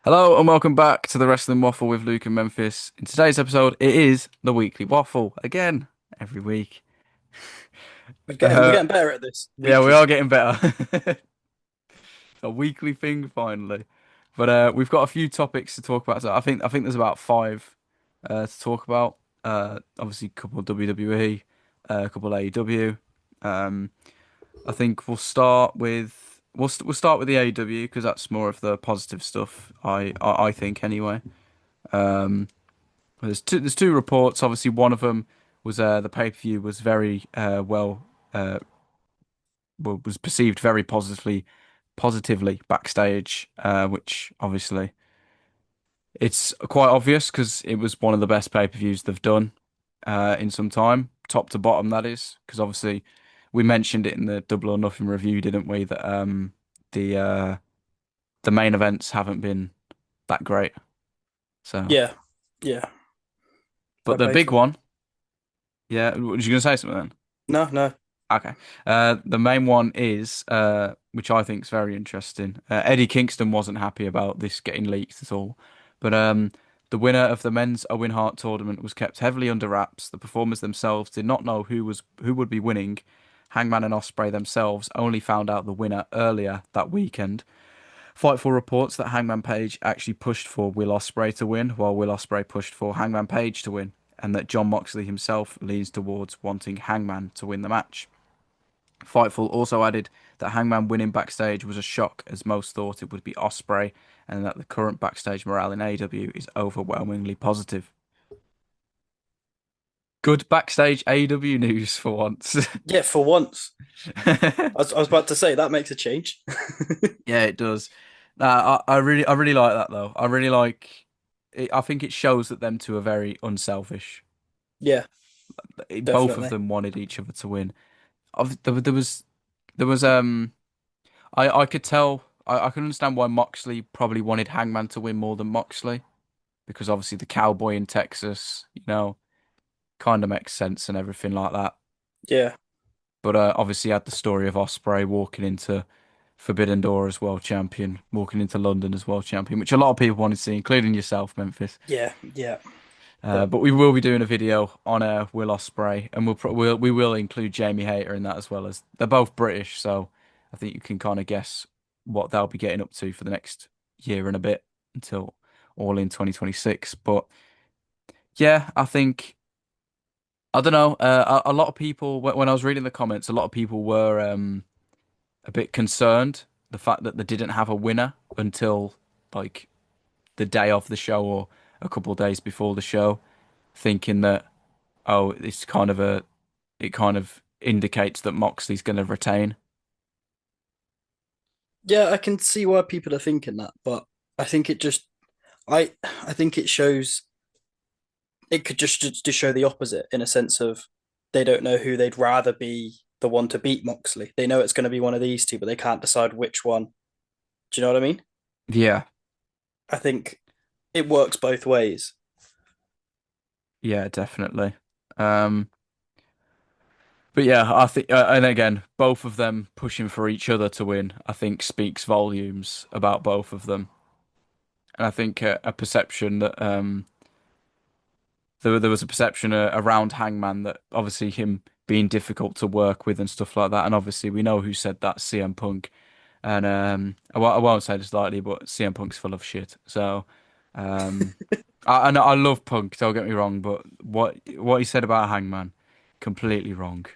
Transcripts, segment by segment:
Hello and welcome back to the Wrestling Waffle with Luke and Memphis. In today's episode, it is the weekly waffle again, every week. We're Uh, getting better at this yeah, we weekly. are getting better. A weekly thing finally, but we've got a few topics to talk about. So I think there's about five to talk about. Obviously, a couple of WWE, a couple of AEW. Um, I think we'll start with the AEW because that's more of the positive stuff. I think anyway. Um, there's two reports. Obviously, one of them was the pay-per-view was very uh was perceived very positively backstage, which obviously it's quite obvious because it was one of the best pay-per-views they've done in some time, top to bottom that is. Because obviously we mentioned it in the Double or Nothing review, didn't we? That the uh the main events haven't been that great. So, Yeah, yeah. but Fair the play big to him. one, yeah. Was you gonna say something then? No, no. Okay. The main one is, which I think is very interesting. Eddie Kingston wasn't happy about this getting leaked at all, but the winner of the men's Owen Hart tournament was kept heavily under wraps. The performers themselves did not know who would be winning. Hangman and Ospreay themselves only found out the winner earlier that weekend. Fightful reports that Hangman Page actually pushed for Will Ospreay to win, while Will Ospreay pushed for Hangman Page to win, and that John Moxley himself leans towards wanting Hangman to win the match. Fightful also added that Hangman winning backstage was a shock, as most thought it would be Ospreay, and that the current backstage morale in AEW is overwhelmingly positive. Good backstage AEW news for once. Yeah, for once. I was about to say that makes a change. Yeah, it does. I really like that though. I really like it. I think it shows that them two are very unselfish. Yeah, Both of definitely. them wanted each other to win. There was I could tell I can understand why Moxley probably wanted Hangman to win more than Moxley because obviously the cowboy in Texas, kind of makes sense and everything like that. Yeah, But obviously you had the story of Ospreay walking into Forbidden Door as world champion, walking into London as world champion, which a lot of people wanted to see, including yourself, Memphis. yeah, yeah. But But we will be doing a video on Will Ospreay, and we will include Jamie Hayter in that as well as they're both British, so I think you can kind of guess what they'll be getting up to for the next year and a bit until All in 2026. But yeah, I don't know. A lot of people when I was reading the comments, a lot of people were a bit concerned the fact that they didn't have a winner until like the day of the show or a couple of days before the show, thinking that it kind of indicates that Moxley's going to retain. yeah, I can see why people are thinking that, but I think it just I think it shows it could just to show the opposite in a sense of they don't know who they'd rather be the one to beat Moxley. They know it's going to be one of these two, but they can't decide which one. Do you know what I mean? Yeah, I think it works both ways. yeah, definitely. Um, but yeah, I think, and again, both of them pushing for each other to win, I think speaks volumes about both of them. And I think a perception that there was a perception around Hangman that obviously him being difficult to work with and stuff like that. And obviously we know who said that, CM Punk. And I won't say this lightly, but CM Punk's full of shit. So um, I love Punk. Don't get me wrong, but what he said about Hangman, completely wrong,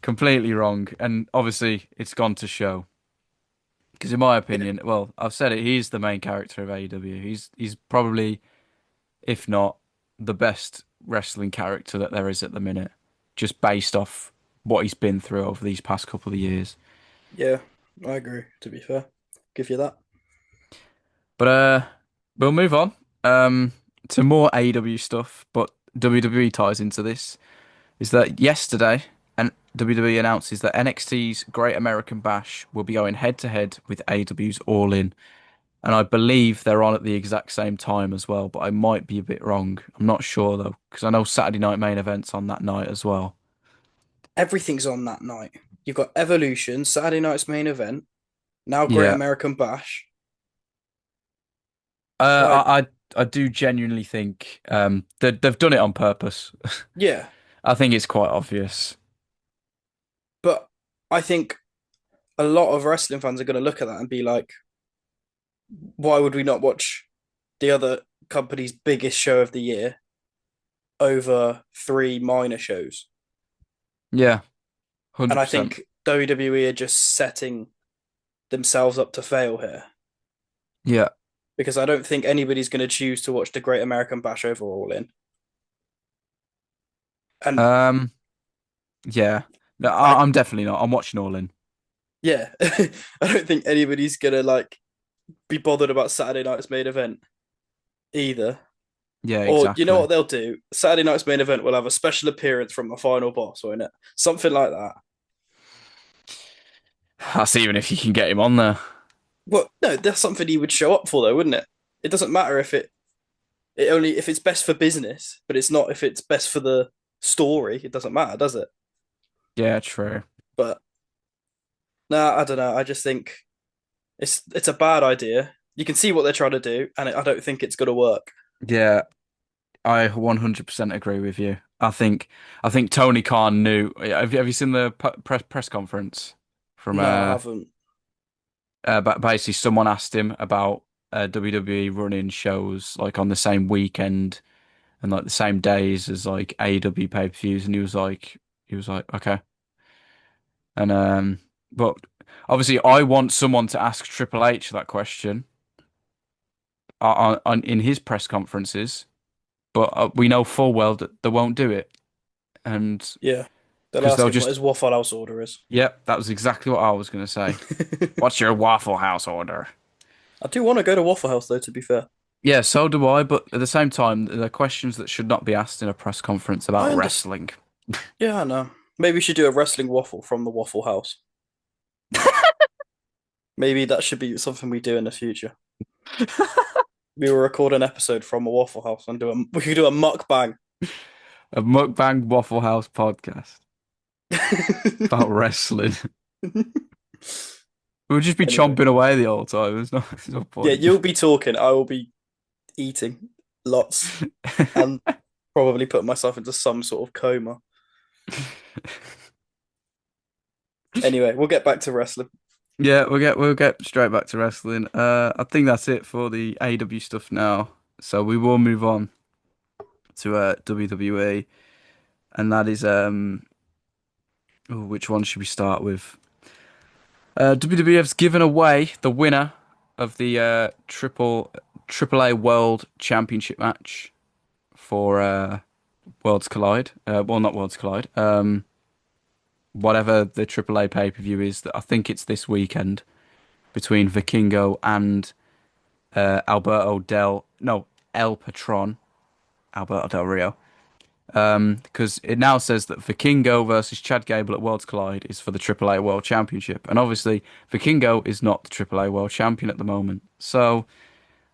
completely wrong. And obviously it's gone to show. Because in my Yeah, opinion, well, I've said it. He's the main character of AEW. He's probably, if not the best wrestling character that there is at the minute, just based off what he's been through over these past couple of years. yeah, I agree. To be fair, give you that. But we'll move on to more AEW stuff, but WWE ties into this. Is that yesterday and WWE announces that NXT's Great American Bash will be going head to head with AEW's All In. And I believe they're on at the exact same time as well, but I might be a bit wrong. I'm not sure though, because I know Saturday Night Main Event's on that night as well. Everything's on that night. You've got Evolution, Saturday night's main event, now Great Yeah, American Bash. Uh, Like, I, I I do genuinely think they've done it on purpose. yeah, I think it's quite obvious. but I think a lot of wrestling fans are going to look at that and be like, why would we not watch the other company's biggest show of the year over three minor shows? Yeah, And I 100%. think WWE are just setting themselves up to fail here Yeah. because I don't think anybody's going to choose to watch the Great American Bash overall in. And Um. Yeah. No, I, I'm definitely not. I'm watching All In. yeah, I don't think anybody's going to like be bothered about Saturday night's main event either. Yeah, Or you know exactly. what they'll do? Saturday night's main event will have a special appearance from the final boss, won't it? Something like that. That's even if you can get him on there. Well, no, that's something he would show up for, though, wouldn't it? It doesn't matter if it only if it's best for business, but it's not if it's best for the story. It doesn't matter, does it? Yeah, true. But nah, I don't know. I just think it's a bad idea. You can see what they're trying to do, and I don't think it's going to work. Yeah, I 100% agree with you. I think Tony Khan knew. Have you seen the press conference from No, I haven't. basically someone asked him about WWE running shows like on the same weekend and like the same days as like AEW pay-per-views, and he was like okay. And but obviously I want someone to ask Triple H that question in his press conferences, but we know full well that they won't do it, and Yeah, they'll because ask they'll him what just, his Waffle House order is. yep, that was exactly what I was going to say. What's your Waffle House order? I do want to go to Waffle House, though. To be fair, Yeah, so do I, but at the same time, there are questions that should not be asked in a press conference about I understand. wrestling. Yeah, I know. Maybe we should do a wrestling waffle from the Waffle House. Maybe that should be something we do in the future. We will record an episode from a Waffle House and we could do a mukbang. A mukbang Waffle House podcast about wrestling. We'll just be Anyway, chomping away the whole time. There's no yeah, point. you'll be talking. I will be eating lots and probably put myself into some sort of coma. Anyway, we'll get back to wrestling. Yeah, we'll get straight back to wrestling. I think that's it for the AEW stuff now. So we will move on to WWE, and that is which one should we start with? WWE has given away the winner of the Triple A World Championship match for Worlds Collide. Well, not Worlds Collide. Whatever the Triple A pay-per-view is, that I think it's this weekend between Vikingo and Alberto Del no El Patron, Alberto Del Rio. Because it now says that Vikingo versus Chad Gable at Worlds Collide is for the AAA World Championship, and obviously Vikingo is not the AAA World Champion at the moment. So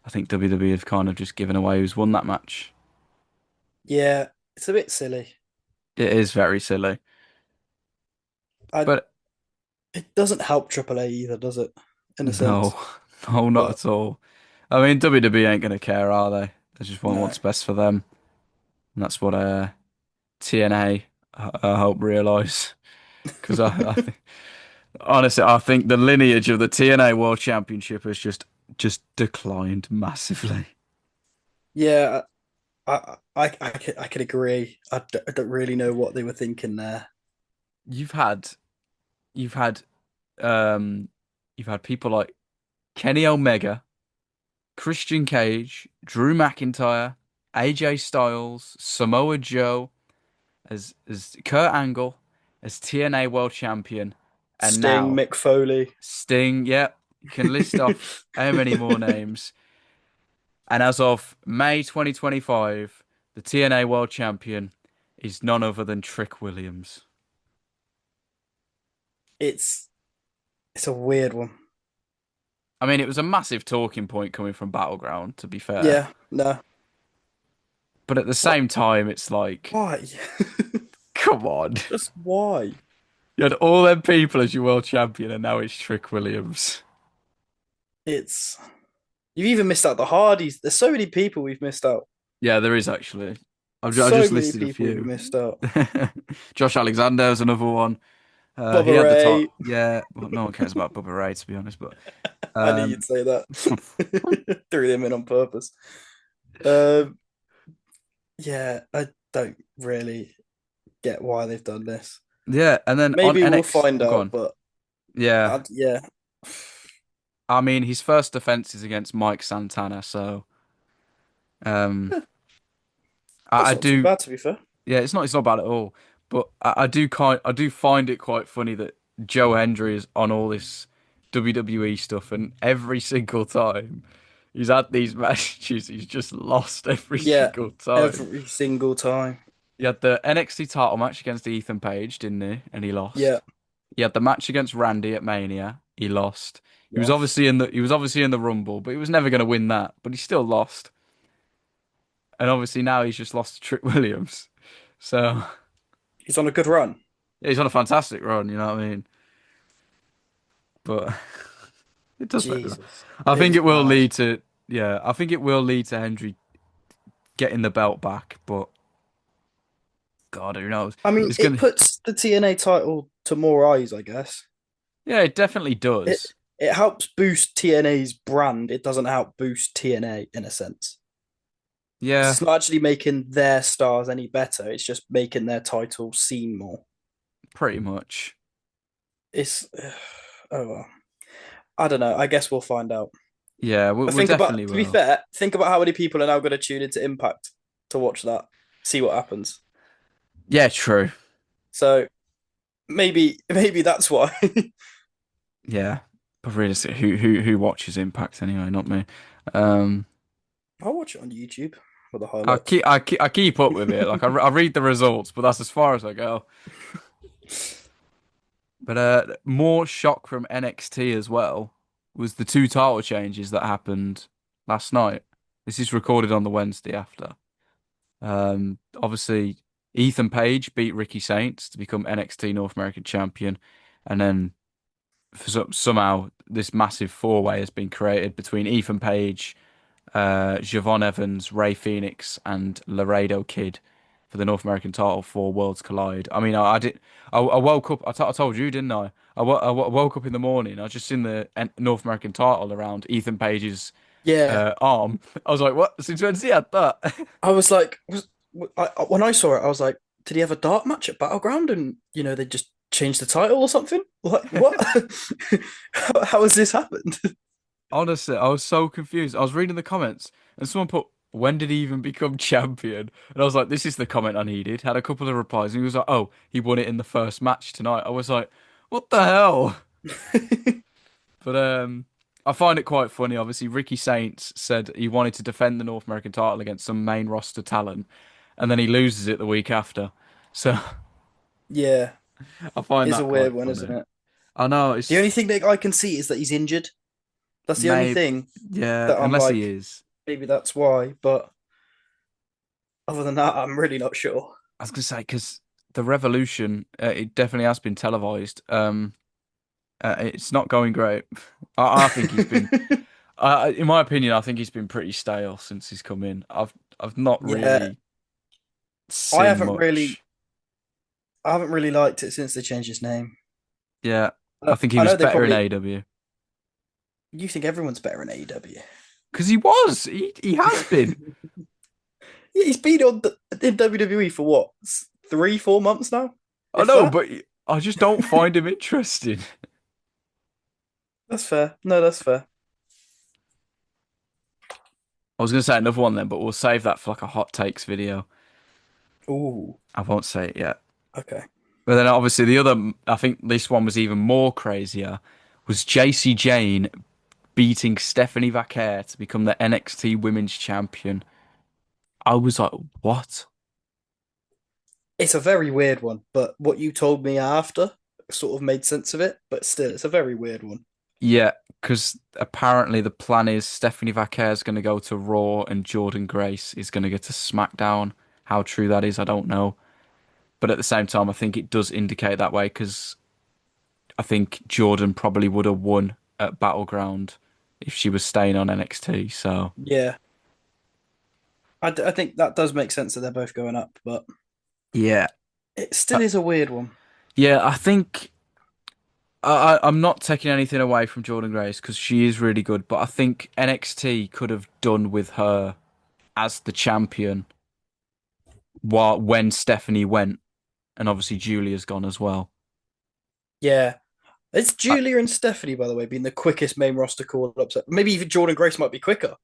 I think WWE have kind of just given away who's won that match. Yeah, it's a bit silly. It is very silly, I but It doesn't help AAA either, does it? In a no, sense. no, not But at all. I mean, WWE ain't gonna care, are they? They just want no. what's best for them, and that's what TNA I hope realise. Because I think, honestly, I think the lineage of the TNA World Championship has just declined massively. Yeah, I could agree. I don't really know what they were thinking there. You've had you've had um you've had people like Kenny Omega, Christian Cage, Drew McIntyre, AJ Styles, Samoa Joe as Kurt Angle as TNA World Champion, and Sting, now Mick Foley. Sting. Yep, you can list off how many more names. And as of May 2025, the TNA World Champion is none other than Trick Williams. it's it's a weird one. I mean, it was a massive talking point coming from Battleground, to be fair. Yeah, no. But at the What? same time, it's like, Why? come on. Just why? You had all them people as your world champion, and now it's Trick Williams. It's You've even missed out the Hardys. There's so many people we've missed out. Yeah, there is actually. I So just many listed a people we've few. missed out. Josh Alexander is another one. He Bubba had the top. Ray. Yeah, well, no one cares about Bubba Ray to be honest, but I knew you'd um, say that. Threw them in on purpose. Um, yeah, I don't really get why they've done this. yeah, and then on Maybe we'll NX, find oh, go out, on. but Yeah, yeah, I mean his first defense is against Mike Santana, so um, I that's not too do. bad to be fair. Yeah, it's not bad at all. But I do find it quite funny that Joe Hendry is on all this WWE stuff, and every single time he's had these matches, he's just lost every Yeah, single time. every single time. He had the NXT title match against Ethan Page, didn't he? And he Yeah, lost. He had the match against Randy at Mania. He lost. lost. He was obviously in the Rumble, but he was never going to win that. But he still lost. And obviously now he's just lost to Trick Williams. So He's on a good run. yeah, he's on a fantastic run. You know what I mean? But it does make me laugh. Jesus, I it think is it will mad. lead to yeah, I think it will lead to Hendry getting the belt back, but God, who knows? I mean, It's it gonna puts the TNA title to more eyes, I guess. yeah, it definitely It does. it helps boost TNA's brand. It doesn't help boost TNA in a sense. Because Yeah, it's not actually making their stars any better. It's just making their title seen more. pretty much. It's oh well. I don't know. I guess we'll find out. Yeah, But we think about definitely to be will. fair, think about how many people are now going to tune into Impact to watch that, see what happens. Yeah, true. So maybe that's why. Yeah, but realistically, who watches Impact anyway? Not me. Um, I'll watch it on YouTube for the highlights. I keep up with it. Like I read the results, but that's as far as I go. But more shock from NXT as well was the two title changes that happened last night. This is recorded on the Wednesday after. Obviously, Ethan Page beat Ricky Saints to become NXT North American champion, and then somehow this massive four-way has been created between Ethan Page, Javon Evans, Ray Phoenix, and Laredo Kid for the North American title for Worlds Collide. I mean, I did. I woke up. I told you, didn't I? Woke up in the morning. I was just in the North American title around Ethan Page's Yeah, arm. I was like, "What? Since when's he had that?" I was like, when I saw it, I was like, did he have a dark match at Battleground? And they just changed the title or something? Like what? How has this happened? Honestly, I was so confused. I was reading the comments, and someone put, "When did he even become champion?" And I was like, "This is the comment I needed." Had a couple of replies, and he was like, "Oh, he won it in the first match tonight." I was like, "What the hell?" But I find it quite funny. Obviously, Ricky Saints said he wanted to defend the North American title against some main roster talent, and then he loses it the week after. So Yeah, I find it's a that weird quite one, isn't funny. it? I know The it's only thing that I can see is that he's injured. That's the only maybe, thing yeah, that I'm unless he like, is. maybe that's why. But other than that, I'm really not sure. I was gonna say because the Revolution, it definitely has been televised. It's not going great. I think he's been, in my opinion, I think he's been pretty stale since he's come in. I've not Yeah, really I seen haven't really, much. I haven't really liked it since they changed his name. Yeah, I think he I was know they better in probably. AEW You think everyone's better in AEW? because he was. He has been. Yeah, he's been in WWE for what, 3, 4 months now, I if know, that. but I just don't find him interesting. That's fair. No, that's fair. I was gonna say another one then, but we'll save that for like a hot takes video. Ooh, I won't say it yet. okay. But then obviously the other, I think this one was even more crazier, was JC Jane beating Stephanie Vaquer to become the NXT Women's Champion. I was like, what? It's a very weird one, but what you told me after sort of made sense of it. But still, it's a very weird one. Yeah, because apparently the plan is Stephanie Vaquer is going to go to Raw and Jordan Grace is going to get to SmackDown. How true that is, I don't know. But at the same time, I think it does indicate that way because I think Jordan probably would have won at Battleground if she was staying on NXT. So Yeah, I think that does make sense that they're both going up, but yeah, it uh, still is a weird one. yeah. I think I'm not taking anything away from Jordan Grace because she is really good, but I think NXT could have done with her as the champion while when Stephanie went, and obviously Julia's gone as well. Yeah, it's I, Julia and Stephanie, by the way, being the quickest main roster call ups. Maybe even Jordan Grace might be quicker.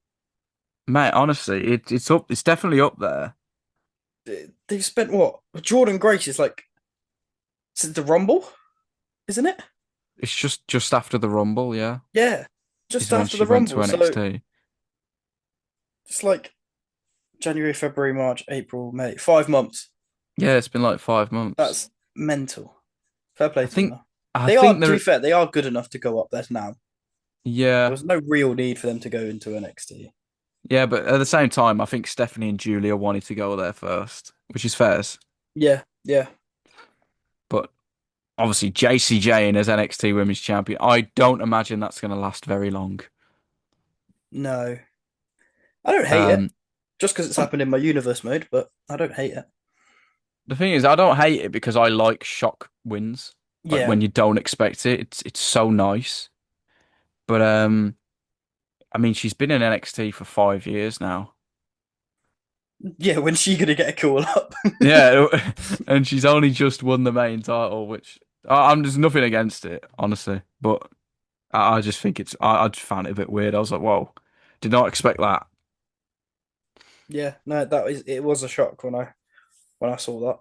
Mate, honestly, it's up. It's definitely up there. They've spent what? Jordan Grace is like since the Rumble, isn't it? It's just after the Rumble, yeah, Yeah, is just when after she the went to Rumble. So NXT. it's like January, February, March, April, May. 5 months. Yeah, it's been like 5 months. That's mental. Fair play I to them think though. I They think are, to be they're fair, they are good enough to go up there now. There yeah. was no real need for them to go into NXT. Yeah, but at the same time, I think Stephanie and Julia wanted to go there first, which is fair. Yeah, yeah. But obviously, JCJ in as NXT Women's Champion, I don't imagine that's going to last very long. No, I don't hate it Um, just because it's um, happened in my universe mode, but I don't hate it. the thing is, I don't hate it because I like shock wins, like Yeah, when you don't expect it. It's so nice. But I mean, she's been in NXT for 5 years now. yeah. When's she gonna get a call up? Yeah, and she's only just won the main title, which I'm there's nothing against it, honestly. But I just think I just found it a bit weird. I was like, whoa, did not expect that. Yeah, no, it was a shock when I saw that.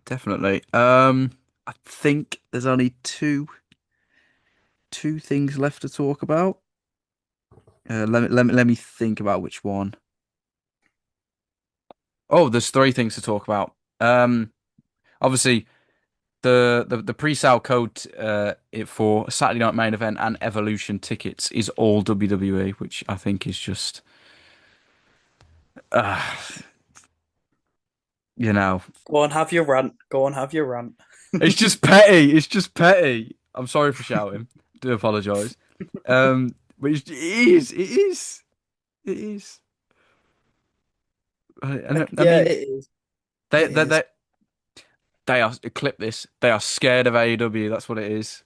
Definitely. I think there's only two things left to talk about. Let me think about which one. Oh, there's three things to talk about. Obviously the pre-sale code for Saturday Night Main Event and Evolution tickets is all WWE, which I think is just uh, you know, Go on, have your rant. Go on, have your rant. it's just petty. It's just petty. I'm sorry for shouting. Do apologise. But it is. It is. It is. And I Yeah, mean, it is. they It they is. they they are clip this. They are scared of AEW. That's what it is.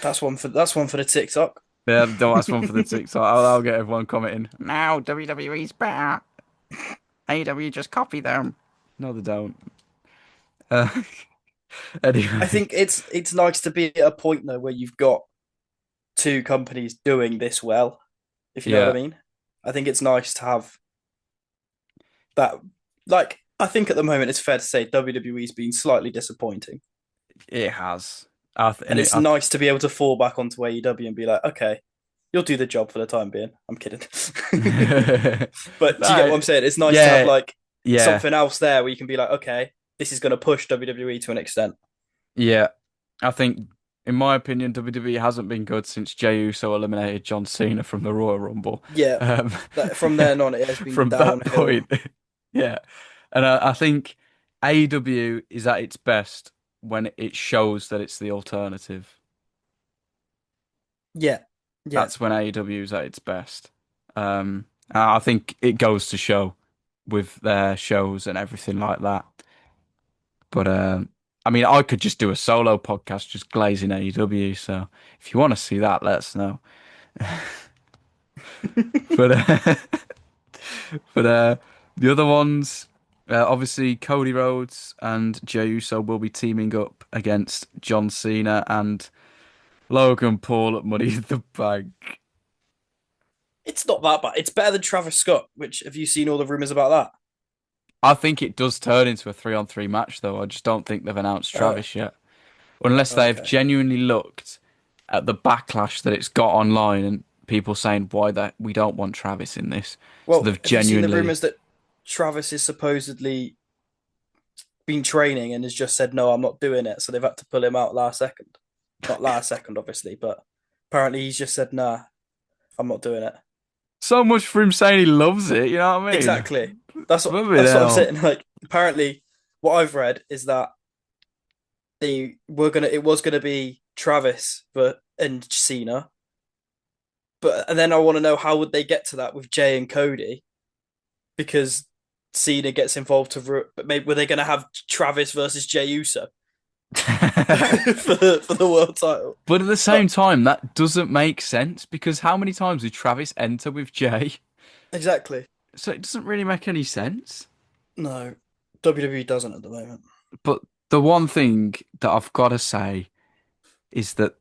That's one for the TikTok. Yeah, that's one for the TikTok. I'll get everyone commenting. Now WWE's better. AEW just copy them. No, they don't. Uh, I anyway, think it's nice to be at a point though where you've got two companies doing this well, if you know what I yeah, mean. I think it's nice to have that. Like, I think at the moment it's fair to say WWE's been slightly disappointing, it has. and it's nice to be able to fall back onto AEW and be like, okay, you'll do the job for the time being. I'm kidding, but do you get what No, I'm saying? It's nice to have yeah, like yeah, something else there where you can be like, okay, this is going to push WWE to an extent. yeah. I think, in my opinion, WWE hasn't been good since Jey Uso eliminated John Cena from the Royal Rumble. Yeah, Um, that from then on it has been from that downhill. point, yeah. And I think AEW is at its best when it shows that it's the alternative. Yeah, yeah. That's when AEW is at its best. I think it goes to show with their shows and everything like that. But I mean, I could just do a solo podcast just glazing AEW. So if you want to see that, let us know. But but the other ones, obviously Cody Rhodes and Jey Uso will be teaming up against John Cena and Logan Paul at Money in the Bank. It's not that bad. It's better than Travis Scott. Which have you seen all the rumors about I think it does turn into a 3-on-3 match, though. I just don't think they've announced that? Oh, Travis yet. Unless they've okay. genuinely looked at the backlash that it's got online and people saying why that we don't want Travis in this. So Well, they've have you seen the genuinely. rumors that Travis is supposedly been training and has just said no, I'm not doing it. So they've had to pull him out last second. Not last second, obviously, but apparently he's just said nah, I'm not doing it. So much for him saying he loves it, you know what I mean? Exactly. That's what Flipping that's what I'm hell. saying. Like apparently, what I've read is that it was gonna be Travis but and Cena, But and then I want to know how would they get to that with Jay and Cody because Cena gets involved but maybe were they going to have Travis versus Jey Uso for the world title? But at the Uh, same time, that doesn't make sense because how many times did Travis enter with Jay? exactly. So it doesn't really make any sense. No, WWE doesn't at the moment. But the one thing that I've got to say is that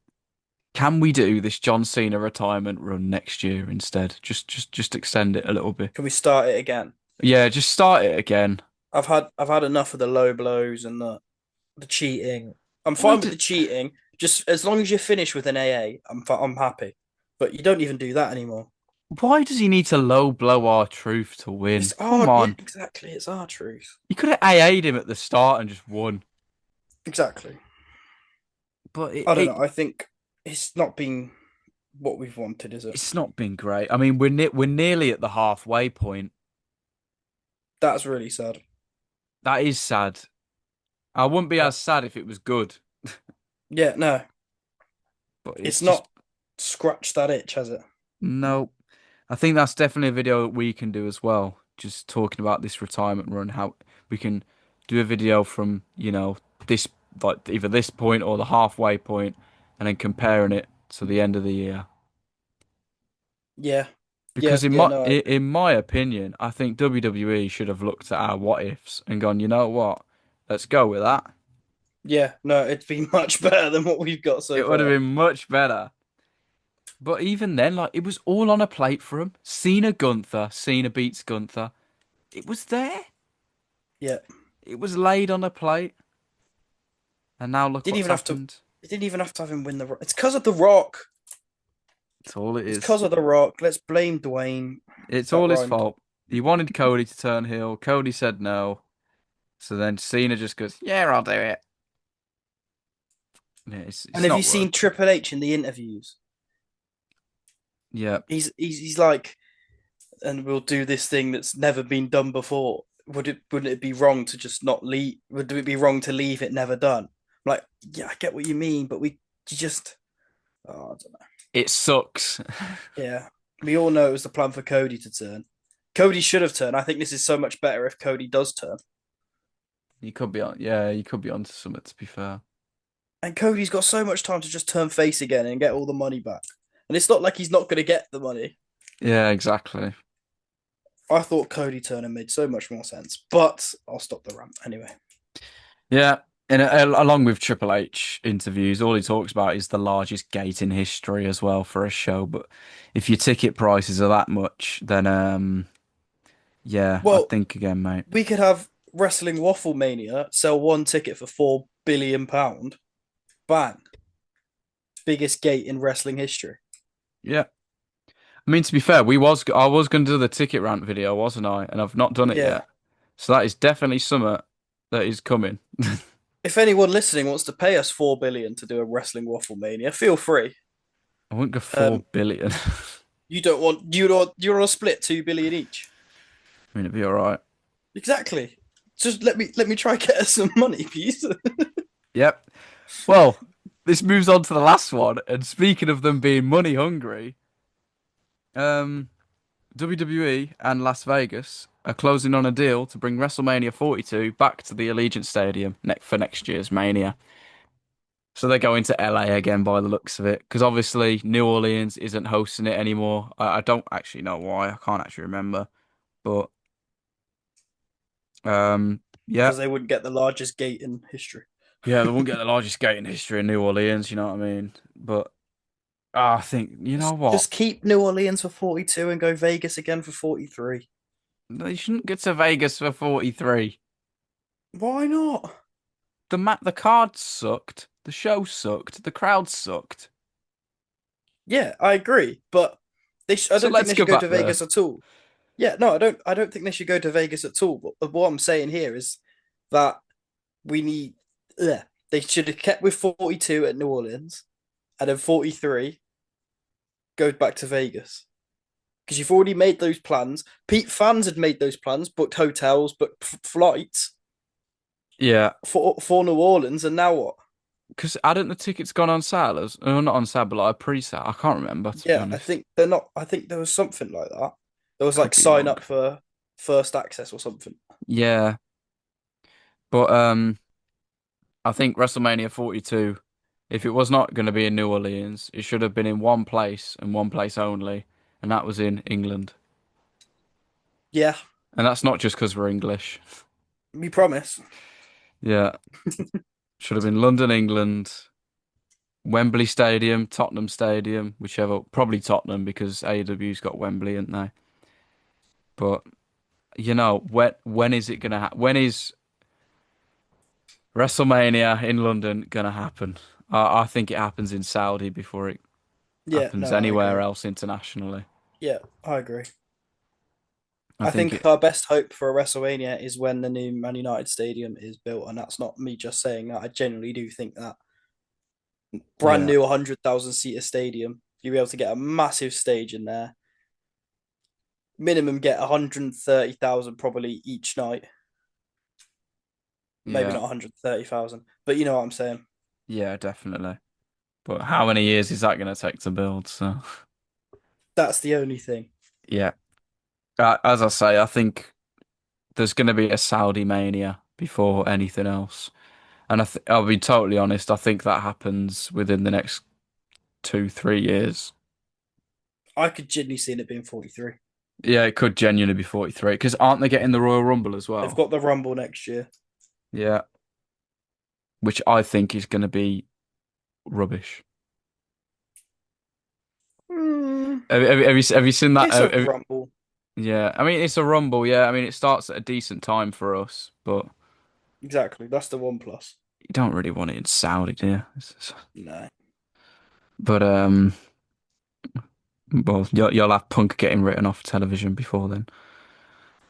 can we do this John Cena retirement run next year instead? Just extend it a little bit. Can we start it again? Yeah, just start it again. I've had enough of the low blows and the cheating. I'm Why fine with do the cheating. Just as long as you finish with an AA, I'm happy. But you don't even do that anymore. why does he need to low blow our truth to It's win? Come hard. Yeah, on. exactly. It's our truth. You could have AA'd him at the start and just won. Exactly. But I don't know. I think it's not been what we've wanted, is it? it's not been great. I mean, we're nearly at the halfway point. That's really sad. That is sad. I wouldn't be Uh, as sad if it was good, yeah, no, but it's it's just not scratched that itch, has it? no. I think that's definitely a video that we can do as well. Just talking about this retirement run, how we can do a video from, this like either this point or the halfway point, and then comparing it to the end of the year. Yeah, yeah, Because in yeah. my No, I agree. in my opinion, I think WWE should have looked at our what ifs and gone, you know what? Let's go with that. Yeah, no, it's been much better than what we've got so It would have far. been much better. But even then, like it was all on a plate for him. Cena beats Gunther. It was there. Yeah, It was laid on a plate. And now look didn't what's even have to. happened. It didn't even have to have him win the. It's because of the Rock. It's all it It's is. because of the Rock. Let's blame Dwayne. It's That all his rhymed. fault. He wanted Cody to turn heel. Cody said no. So then Cena just goes, "Yeah, I'll do it." Yeah, it's And it's have you not seen working. Triple H in the interviews? Yeah, He's like, and we'll do this thing that's never been done before. Wouldn't it be wrong to just not leave? Would it be wrong to leave it never done? I'm like, yeah, I get what you mean, but you just, oh, I don't know. it sucks. Yeah, we all know it was the plan for Cody to turn. Cody should have turned. I think this is so much better if Cody does turn. You could be on. Yeah, you could be onto something. To be fair. And Cody's got so much time to just turn face again and get all the money back. And it's not like he's not going to get the money. Yeah, exactly. I thought Cody turning made so much more sense, but I'll stop the rant anyway. Yeah, and along with Triple H interviews, all he talks about is the largest gate in history as well for a show. But if your ticket prices are that much, then yeah, I Well, think again, mate. we could have Wrestling Waffle Mania sell one ticket for £4 billion. Bang. Biggest gate in wrestling history. Yeah, I mean to be fair, I was going to do the ticket rant video, wasn't I? And I've not done it Yeah. yet. So that is definitely something that is coming. If anyone listening wants to pay us £4 billion to do a Wrestling Waffle Mania, feel free. I wouldn't go 4 billion. I You don't want to split 2 billion each. mean, it'd be all right. Exactly. Just let me try get us some money, please. Yep. Well, this moves on to the last one. And speaking of them being money hungry, um, WWE and Las Vegas are closing on a deal to bring WrestleMania 42 back to the Allegiant Stadium for next year's Mania. So they're going to LA again by the looks of it, because obviously New Orleans isn't hosting it anymore. I don't actually know why. I can't actually remember, but yeah, Because they wouldn't get the largest gate in history. yeah, they won't get the largest gate in history in New Orleans. You know what I mean? But I think you know what? Just keep New Orleans for 42 and go Vegas again for 43. They shouldn't get to Vegas for 43. Why not? The card sucked. The show sucked. The crowd sucked. Yeah, I agree, but I So don't think let's they go should go back to there. Vegas at all. Yeah, no, I don't think they should go to Vegas at all. But what I'm saying here is that we need ugh, they should have kept with 42 at New Orleans and then 43 goes back to Vegas. Because you've already made those plans. Pete fans had made those plans, booked hotels, booked flights Yeah. for New Orleans, and now what? because hadn't the tickets gone on sale as, not on sale, but like a pre-sale? I can't remember to be Yeah, I honest. think they're not. I think there was something like that. There was Could like be sign wrong. up for first access or something. Yeah, but I think WrestleMania 42, if it was not going to be in New Orleans, it should have been in one place and one place only, and that was in England. Yeah, And that's not just because we're English. we promise. Yeah, should have been London, England, Wembley Stadium, Tottenham Stadium, whichever. Probably Tottenham because AEW's got Wembley, haven't they? But when is it gonna happen? When is WrestleMania in London gonna happen? I think it happens in Saudi before it Yeah, happens no, I anywhere agree. else internationally. Yeah, I agree. I I think think it, our best hope for a WrestleMania is when the new Man United Stadium is built, and that's not me just saying that. I genuinely do think that brand yeah, new 100,000 seater stadium, you'll be able to get a massive stage in there. Minimum get 130,000 probably each night. Maybe yeah, not 130,000, but you know what I'm saying. yeah, definitely. But how many years is that gonna take to build? So That's the only thing. yeah, as I say, I think there's gonna be a Saudi mania before anything else. And I'll be totally honest, I think that happens within the next 2, 3 years. I could genuinely see it being 43. Yeah, it could genuinely be 43. Because aren't they getting the Royal Rumble as They've well? got the Rumble next year. Yeah, which I think is going to be rubbish. Hmm, Have you seen that? it's a Rumble. Yeah, I mean it's a Rumble. Yeah, I mean it starts at a decent time for us, but Exactly. That's the one plus. you don't really want it in Saudi, do you? No. But well, you'll have Punk getting written off television before then.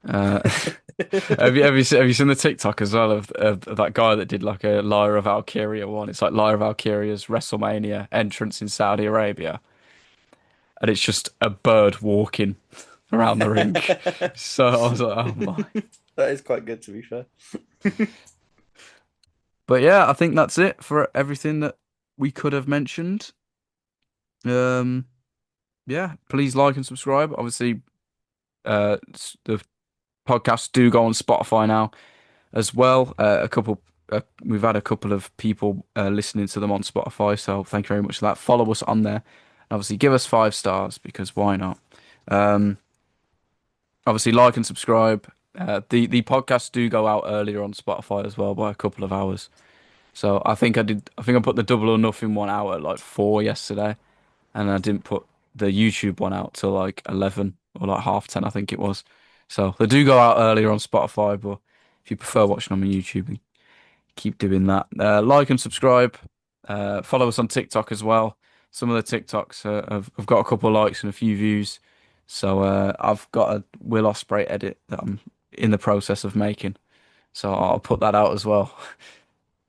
Uh, have you seen the TikTok as well of that guy that did like a Lyra Valkyria one? It's like Lyra Valkyria's WrestleMania entrance in Saudi Arabia, and it's just a bird walking around the ring. So I was like, oh my. That is quite good to be fair. But yeah, I think that's it for everything that we could have mentioned. Um, yeah, please like and subscribe. Obviously, the podcasts do go on Spotify now as well. We've had a couple of people listening to them on Spotify, so thank you very much for that. Follow us on there, and obviously give us 5 stars because why not? Um, obviously like and subscribe. The podcasts do go out earlier on Spotify as well by a couple of hours. So I think I did. I think I put the Double or Nothing one out at like 4 yesterday, and I didn't put the YouTube one out till like 11 or like half 10, I think it was. So they do go out earlier on Spotify, but if you prefer watching them on YouTube, keep doing that. Like and subscribe. Follow us on TikTok as well. Some of the TikToks have got a couple of likes and a few views. So I've got a Will Ospreay edit that I'm in the process of making. So I'll put that out as well.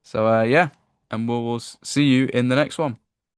So yeah, and we'll see you in the next one.